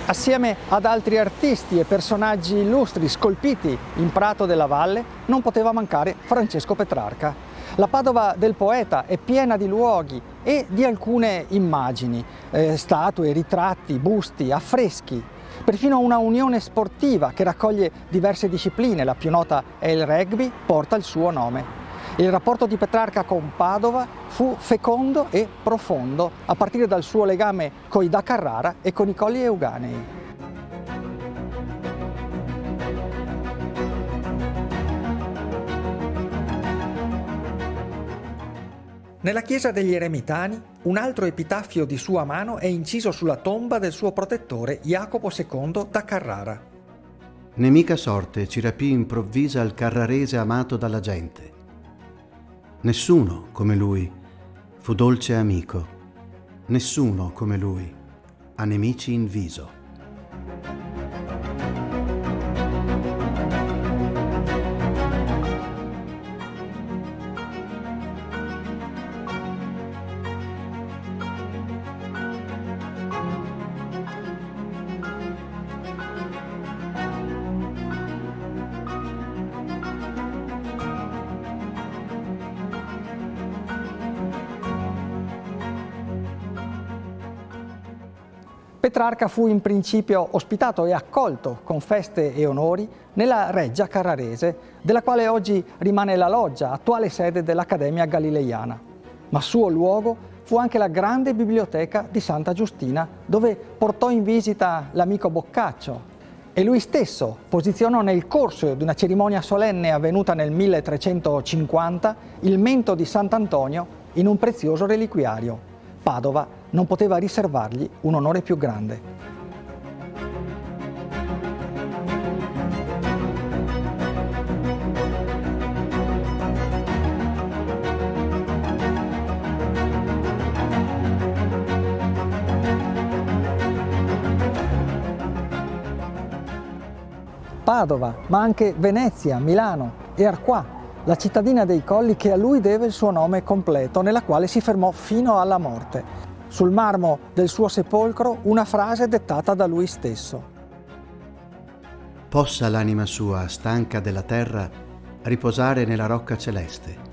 Assieme ad altri artisti e personaggi illustri scolpiti in Prato della Valle, non poteva mancare Francesco Petrarca. La Padova del poeta è piena di luoghi e di alcune immagini, statue, ritratti, busti, affreschi, perfino una unione sportiva che raccoglie diverse discipline, la più nota è il rugby, porta il suo nome. Il rapporto di Petrarca con Padova fu fecondo e profondo, a partire dal suo legame coi da Carrara e con i Colli Euganei. Nella chiesa degli Eremitani, un altro epitaffio di sua mano è inciso sulla tomba del suo protettore Jacopo II da Carrara. Nemica sorte ci rapì improvvisa il carrarese amato dalla gente. Nessuno come lui fu dolce amico, nessuno come lui ha nemici in viso. Petrarca fu in principio ospitato e accolto con feste e onori nella Reggia Carrarese, della quale oggi rimane la loggia, attuale sede dell'Accademia Galileiana. Ma suo luogo fu anche la grande biblioteca di Santa Giustina, dove portò in visita l'amico Boccaccio e lui stesso posizionò nel corso di una cerimonia solenne avvenuta nel 1350 il mento di Sant'Antonio in un prezioso reliquiario. Padova non poteva riservargli un onore più grande. Padova, ma anche Venezia, Milano e Arquà, la cittadina dei Colli che a lui deve il suo nome completo, nella quale si fermò fino alla morte. Sul marmo del suo sepolcro una frase dettata da lui stesso. Possa l'anima sua, stanca della terra, riposare nella rocca celeste.